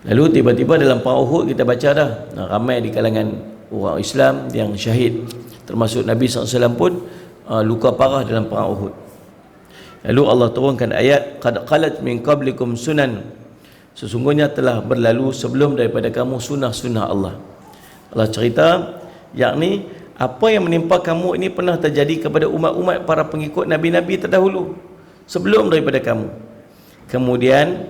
Lalu tiba-tiba dalam perang Uhud kita baca dah, ramai di kalangan orang Islam yang syahid, termasuk Nabi SAW pun luka parah dalam perang Uhud. Lalu Allah turunkan ayat, qad qalat min qablikum sunan, sesungguhnya telah berlalu sebelum daripada kamu sunnah-sunnah Allah. Allah cerita, yakni apa yang menimpa kamu ini pernah terjadi kepada umat-umat para pengikut Nabi-Nabi terdahulu sebelum daripada kamu. Kemudian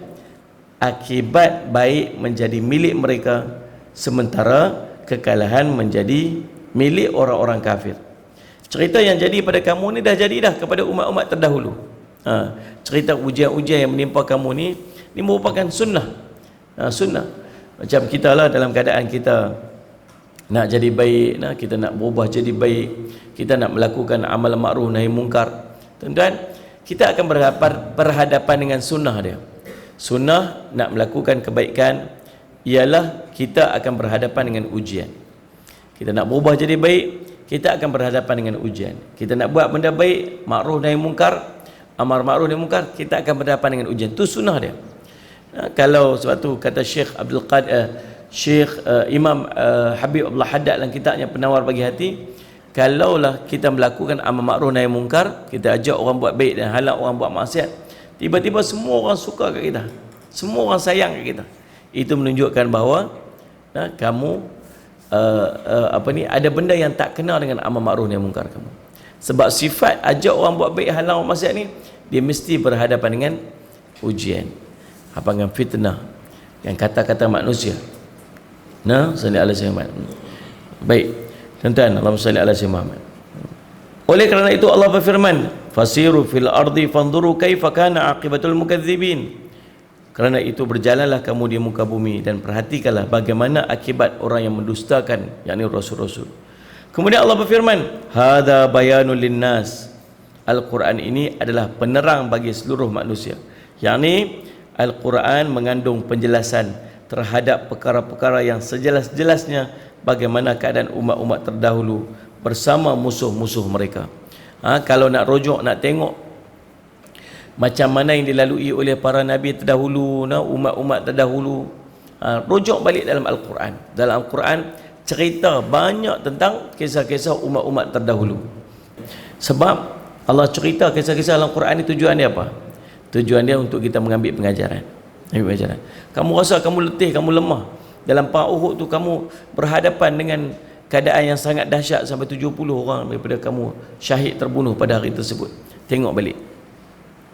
akibat baik menjadi milik mereka, sementara kekalahan menjadi milik orang-orang kafir. Cerita yang jadi pada kamu ni dah jadi dah kepada umat-umat terdahulu. Cerita ujian-ujian yang menimpa kamu ni merupakan sunnah. Sunnah. Macam kita lah dalam keadaan kita nak jadi baik, kita nak berubah jadi baik, kita nak melakukan amal ma'ruf nahi mungkar, tuan-tuan, kita akan berhadapan dengan sunnah dia. Sunnah nak melakukan kebaikan ialah kita akan berhadapan dengan ujian. Kita nak berubah jadi baik, kita akan berhadapan dengan ujian. Kita nak buat benda baik, ma'ruf nahi mungkar, amar ma'ruf nahi mungkar, kita akan berhadapan dengan ujian. Itu sunnah dia. Kalau sebab tu kata Syekh Abdul Qadir, Syekh Imam Habib Abdullah Haddad dalam kitabnya Penawar Bagi Hati, kalaulah kita melakukan amal ma'ruf nahi mungkar, kita ajak orang buat baik dan halang orang buat maksiat, tiba-tiba semua orang suka kat kita, semua orang sayang kat kita, itu menunjukkan bahawa kamu ada benda yang tak kena dengan amal ma'ruf nahi mungkar kamu. Sebab sifat ajak orang buat baik halang orang maksiat ni, dia mesti berhadapan dengan ujian, dengan fitnah, yang kata-kata manusia. Salli ala sayyidina Muhammad. Baik, tuan-tuan, Allahumma salli ala sayyidina Muhammad. Oleh kerana itu Allah berfirman, fasiru fil ardi fanzuru kaifa kana aqibatul mukadzibin. Kerana itu berjalanlah kamu di muka bumi dan perhatikanlah bagaimana akibat orang yang mendustakan, yakni rasul-rasul. Kemudian Allah berfirman, hadza bayanul linnas. Al-Quran ini adalah penerang bagi seluruh manusia. Yakni Al-Quran mengandung penjelasan terhadap perkara-perkara yang sejelas-jelasnya bagaimana keadaan umat-umat terdahulu bersama musuh-musuh mereka. Kalau nak rujuk, nak tengok macam mana yang dilalui oleh para nabi terdahulu, umat-umat terdahulu, rujuk balik dalam Al-Quran. Dalam Al-Quran cerita banyak tentang kisah-kisah umat-umat terdahulu. Sebab Allah cerita kisah-kisah dalam Al-Quran ni, tujuan dia apa? Tujuan dia untuk kita mengambil pengajaran. Kamu rasa kamu letih, kamu lemah, dalam perang Uhud tu kamu berhadapan dengan keadaan yang sangat dahsyat, sampai 70 orang daripada kamu syahid terbunuh pada hari tersebut. Tengok balik,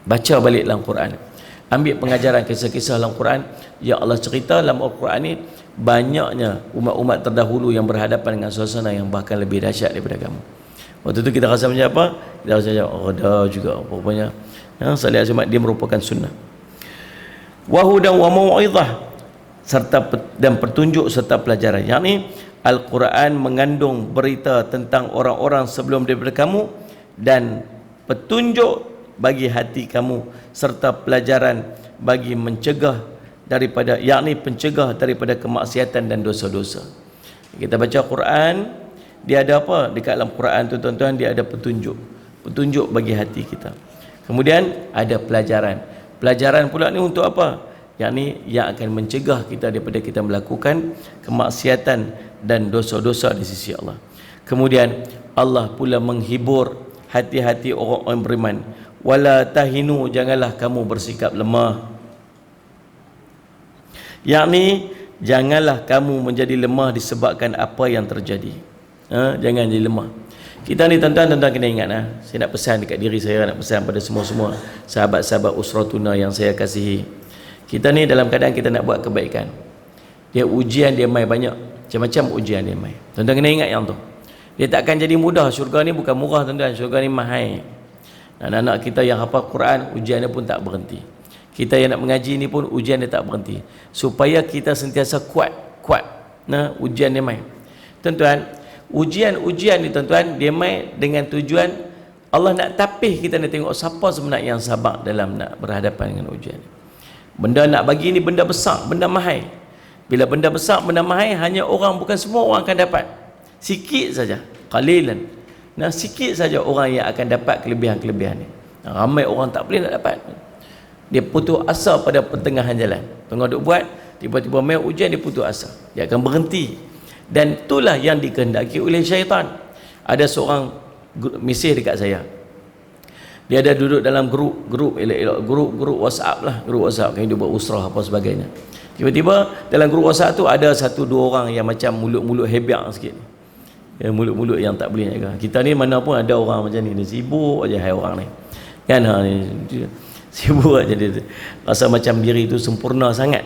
baca balik dalam Quran, ambil pengajaran kisah-kisah dalam Quran. Ya Allah cerita dalam Al-Quran ni banyaknya umat-umat terdahulu yang berhadapan dengan suasana yang bahkan lebih dahsyat daripada kamu. Waktu tu kita rasa macam apa? Kita rasa macam dah juga rupanya salih azmat dia merupakan sunnah. Wahudan wa mau'izah, serta dan petunjuk serta pelajaran. Yakni Al-Quran mengandung berita tentang orang-orang sebelum daripada kamu dan petunjuk bagi hati kamu, serta pelajaran bagi mencegah daripada, yakni pencegah daripada kemaksiatan dan dosa-dosa. Kita baca Quran, dia ada apa dekat dalam Quran tu, tuan-tuan? Dia ada petunjuk bagi hati kita. Kemudian ada pelajaran. Pelajaran pula ni untuk apa? Yakni yang akan mencegah kita daripada kita melakukan kemaksiatan dan dosa-dosa di sisi Allah. Kemudian Allah pula menghibur hati-hati orang-orang beriman. Wala tahinu, janganlah kamu bersikap lemah. Yakni janganlah kamu menjadi lemah disebabkan apa yang terjadi. Jangan jadi lemah. Kita ni tuan-tuan kena ingat, saya nak pesan dekat diri saya, nak pesan pada semua-semua sahabat-sahabat Usratuna yang saya kasihi. Kita ni dalam keadaan kita nak buat kebaikan, dia ujian dia mai banyak, macam-macam ujian dia mai. Tuan-tuan kena ingat yang tu. Dia takkan jadi mudah. Syurga ni bukan murah, tuan-tuan. Syurga ni mahal. Anak-anak kita yang hafal Quran, ujian dia pun tak berhenti. Kita yang nak mengaji ni pun ujian dia tak berhenti. Supaya kita sentiasa kuat. Ujian dia mai. Tuan-tuan, ujian ni tuan-tuan, dia mai dengan tujuan Allah nak tapih kita, nak tengok siapa sebenarnya yang sabar dalam nak berhadapan dengan ujian. Benda nak bagi ni benda besar, benda mahal. Bila benda besar, benda mahal, hanya orang, bukan semua orang akan dapat. Sikit saja, qalilan. Sikit saja orang yang akan dapat kelebihan-kelebihan ni. Ramai orang tak boleh nak dapat. Dia putus asa pada pertengahan jalan. Tengah duk buat, tiba-tiba mai ujian dia putus asa, dia akan berhenti. Dan itulah yang dikehendaki oleh syaitan. Ada seorang mesej dekat saya, dia ada duduk dalam grup WhatsApp lah, grup WhatsApp kan, dia buat usrah apa sebagainya. Tiba-tiba dalam grup WhatsApp tu ada 1-2 orang yang macam mulut-mulut hebat sikit, mulut-mulut yang tak boleh jaga. Kita ni mana pun ada orang macam ni, dia sibuk aja hai orang ni kan, ni sibuk aja dia, rasa macam diri tu sempurna sangat.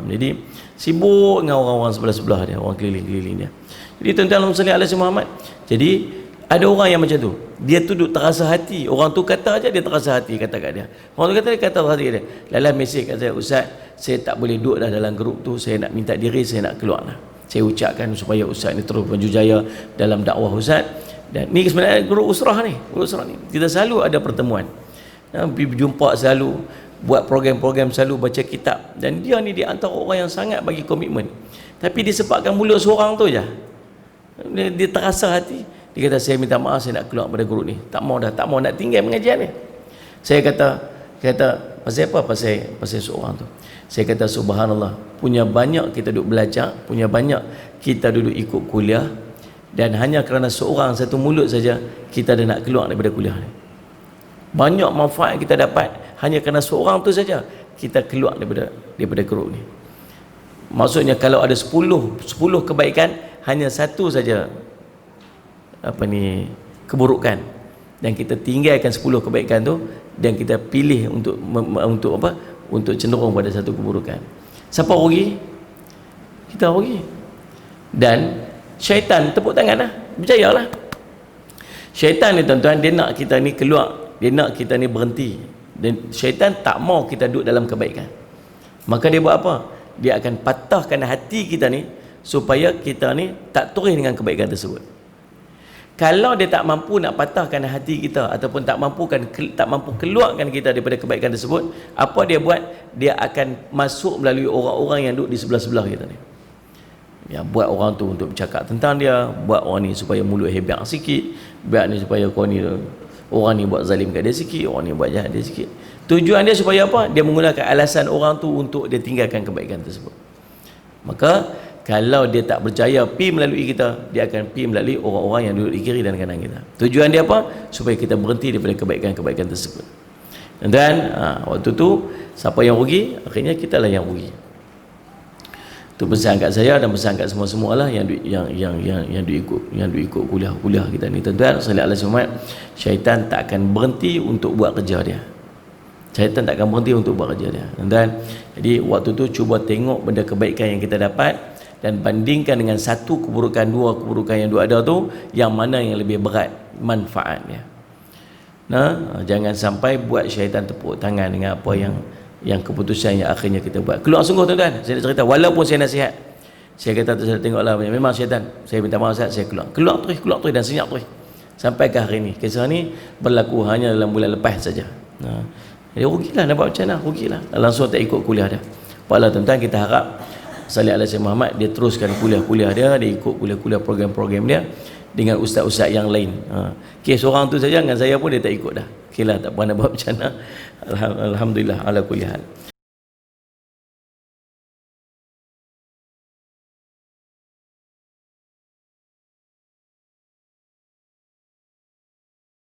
Jadi sibuk dengan orang-orang sebelah-sebelah dia, orang keliling-keliling dia. Jadi tuan-tuan sekalian alaihi Muhammad, jadi ada orang yang macam tu, dia tu duk terasa hati, orang tu kata aja dia terasa hati, kata kat dia, orang tu kata, dia kata hati dia, lalah mesej kat saya, Ustaz, saya tak boleh duduk dah dalam grup tu, saya nak minta diri, saya nak keluar lah. Saya ucapkan supaya Ustaz ni terus maju jaya dalam dakwah Ustaz. Dan ni sebenarnya grup usrah ni, kita selalu ada pertemuan, berjumpa selalu, buat program-program selalu, baca kitab. Dan dia ni di antara orang yang sangat bagi komitmen, tapi disebabkan mulut seorang tu je, dia terasa hati, dia kata, saya minta maaf, saya nak keluar pada grup ni, tak mau dah, tak mau nak tinggal pengajian ni. Saya kata pasal apa? Pasal seorang tu. Saya kata, subhanallah, punya banyak kita duduk belajar, punya banyak kita duduk ikut kuliah, dan hanya kerana seorang, satu mulut saja, kita dah nak keluar daripada kuliah ni. Banyak manfaat kita dapat, hanya kerana seorang tu saja kita keluar daripada grup ni. Maksudnya kalau ada 10 kebaikan, hanya satu saja keburukan, dan kita tinggalkan 10 kebaikan tu, dan kita pilih untuk cenderung pada satu keburukan. Siapa rugi? Kita rugi. Dan syaitan tepuk tangan lah, berjayalah. Syaitan ni tuan-tuan, dia nak kita ni keluar, dia nak kita ni berhenti, dan syaitan tak mau kita duduk dalam kebaikan. Maka dia buat apa? Dia akan patahkan hati kita ni supaya kita ni tak turis dengan kebaikan tersebut. Kalau dia tak mampu nak patahkan hati kita, ataupun tak mampu keluarkan kita daripada kebaikan tersebut, apa dia buat? Dia akan masuk melalui orang-orang yang duduk di sebelah-sebelah kita ni. Ya, buat orang tu untuk bercakap tentang dia, buat orang ni supaya mulut hebat sikit, buat ni supaya kau ni, orang ni buat zalim kat dia sikit, orang ni buat jahat dia sikit. Tujuan dia supaya apa? Dia menggunakan alasan orang tu untuk dia tinggalkan kebaikan tersebut. Maka kalau dia tak berjaya pi melalui kita, dia akan pi melalui orang-orang yang duduk di kiri dan kanan kita. Tujuan dia apa? Supaya kita berhenti daripada kebaikan-kebaikan tersebut. Dan waktu tu siapa yang rugi? Akhirnya kita lah yang rugi. Itu pesan kat saya dan pesan kat semua-semualah yang ikut kuliah kita ni, tuan-tuan sekalian alaihi Muhammad. Syaitan tak akan berhenti untuk buat kerja dia. Syaitan tak akan berhenti untuk buat kerja dia, tuan-tuan. Jadi waktu tu cuba tengok benda kebaikan yang kita dapat, dan bandingkan dengan satu keburukan, 2 keburukan yang dua ada tu, yang mana yang lebih berat manfaatnya. Jangan sampai buat syaitan tepuk tangan dengan apa yang keputusan yang akhirnya kita buat. Keluar sungguh, tuan-tuan. Saya nak cerita, walaupun saya nasihat, saya kata saya tengoklah, memang syaitan, saya minta maaf Ustaz, saya keluar terus dan senyap terus sampai ke hari ni. Kisah ni berlaku hanya dalam bulan lepas saja. Jadi rugilah, nak buat macam mana? Rugilah, langsung tak ikut kuliah dah. Apalah tuan-tuan, kita harap Salih alaihi Muhammad dia teruskan kuliah-kuliah dia ikut kuliah-kuliah program-program dia dengan ustaz-ustaz yang lain. Seorang tu saja dengan saya pun dia tak ikut dah. Okeylah, tak apa nak buat macam mana. Alhamdulillah ala kulli hal.